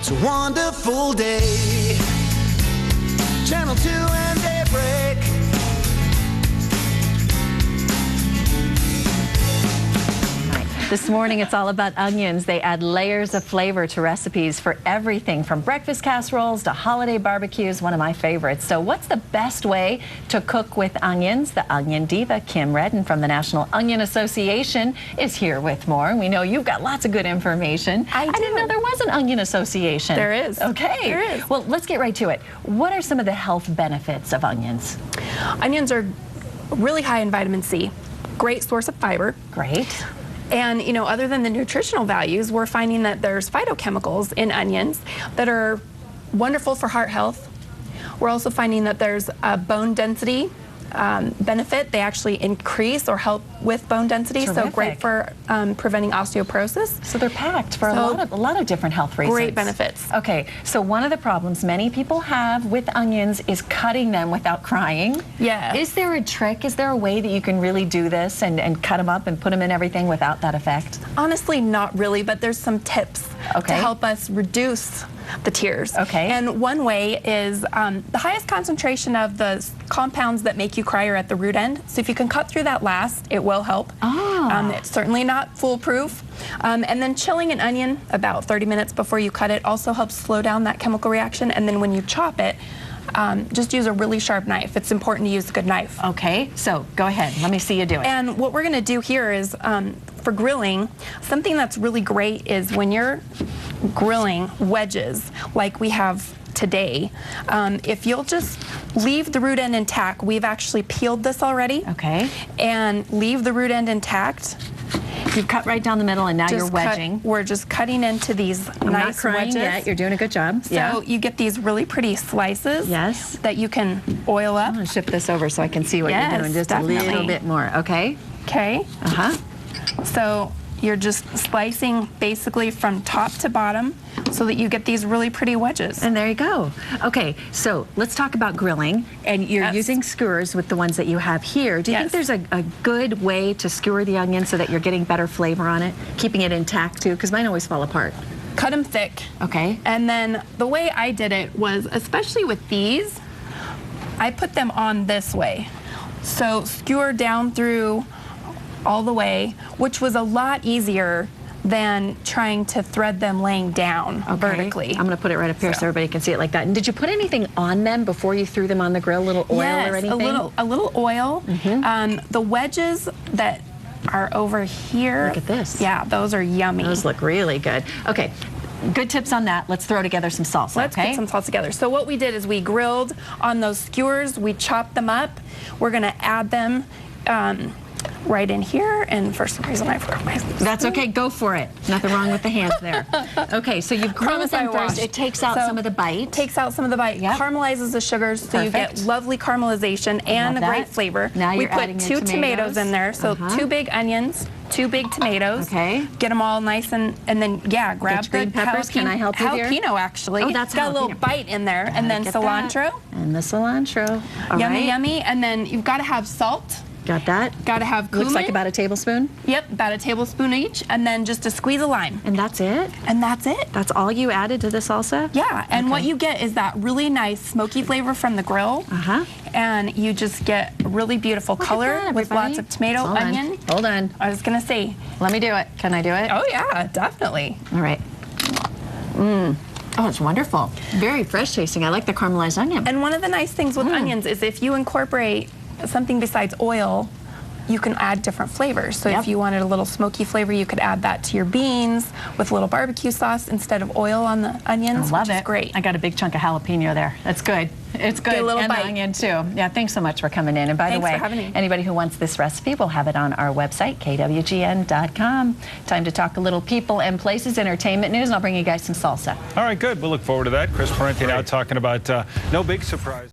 It's a wonderful day. Channel 2 and Daybreak. This morning, it's all about onions. They add layers of flavor to recipes for everything from breakfast casseroles to holiday barbecues, one of my favorites. So what's the best way to cook with onions? The onion diva, Kim Redden from the National Onion Association, is here with more. We know you've got lots of good information. I didn't know there was an onion association. There is. Okay. There is. Well, let's get right to it. What are some of the health benefits of onions? Onions are really high in vitamin C. Great source of fiber. Great. And, you know, other than the nutritional values, we're finding that there's phytochemicals in onions that are wonderful for heart health. We're also finding that there's a bone density benefit. They actually increase or help with bone density. Terrific. So great for preventing osteoporosis. So they're packed for a lot of different health reasons. Great benefits. Okay, so one of the problems many people have with onions is cutting them without crying. Yeah. Is there a trick? Is there a way that you can really do this and cut them up and put them in everything without that effect? Honestly, not really, but there's some tips to help us reduce the tears. Okay. And one way is the highest concentration of the compounds that make you cry are at the root end. So if you can cut through that last, it will help. It's certainly not foolproof. And then chilling an onion about 30 minutes before you cut it also helps slow down that chemical reaction. And then when you chop it, just use a really sharp knife. It's important to use a good knife. Okay, so go ahead. Let me see you do it. And what we're going to do here is, for grilling, something that's really great is when you're grilling wedges like we have today, if you'll just leave the root end intact. We've actually peeled this already. Okay. And leave the root end intact. You've cut right down the middle and now you're wedging. We're just cutting into these I'm nice not crying wedges. yet. You're doing a good job. So you get these really pretty slices that you can oil up. I'm going to shift this over so I can see what you're doing just a little bit more. Okay. Okay. So you're just slicing basically from top to bottom so that you get these really pretty wedges. And there you go. Okay, so let's talk about grilling. And you're using skewers with the ones that you have here. Do you think there's a good way to skewer the onion so that you're getting better flavor on it, keeping it intact too? Because mine always fall apart. Cut them thick. Okay. And then the way I did it was, especially with these, I put them on this way. So skewer down through all the way, which was a lot easier than trying to thread them laying down vertically. I'm going to put it right up here so everybody can see it like that. And did you put anything on them before you threw them on the grill? A little oil or anything? a little oil. The wedges that are over here. Look at this. Yeah, those are yummy. Those look really good. Okay. Good tips on that. Let's throw together some salsa. Let's put some salsa together. So what we did is we grilled on those skewers. We chopped them up. We're going to add them right in here, and for some reason I forgot my... That's okay, go for it. Nothing wrong with the hands there. Okay, so you've grilled them first. It takes out some of the bite. Takes out some of the bite. Caramelizes the sugars, so you get lovely caramelization and a great flavor. Now we put 2 tomatoes in there, so 2 big onions, 2 big tomatoes. Okay. Get them all nice and then grab the green peppers. Can I help you here? Jalapeno, actually. Oh, that's got a little bite in there, and then cilantro. And the cilantro. Yummy, yummy. And then you've got to have salt. Got that? Got to have cumin. Looks like about a tablespoon? Yep, about a tablespoon each, and then just a squeeze of lime. And that's it? And that's it. That's all you added to the salsa? Yeah, and what you get is that really nice smoky flavor from the grill. And you just get a really beautiful color with lots of tomato, onion. Hold on. I was going to say. Let me do it. Can I do it? Oh, yeah, definitely. All right. Oh, it's wonderful. Very fresh tasting. I like the caramelized onion. And one of the nice things with onions is if you incorporate something besides oil, you can add different flavors. So if you wanted a little smoky flavor, you could add that to your beans with a little barbecue sauce instead of oil on the onions. I love it. Great. I got a big chunk of jalapeno there. That's good. It's good. Get a little and bite. The onion too. Yeah, thanks so much for coming in. And by the way, anybody who wants this recipe, we'll have it on our website, KWGN.com. Time to talk a little people and places, entertainment news, and I'll bring you guys some salsa. All right, good. We'll look forward to that. Chris Parenti now talking about no big surprise.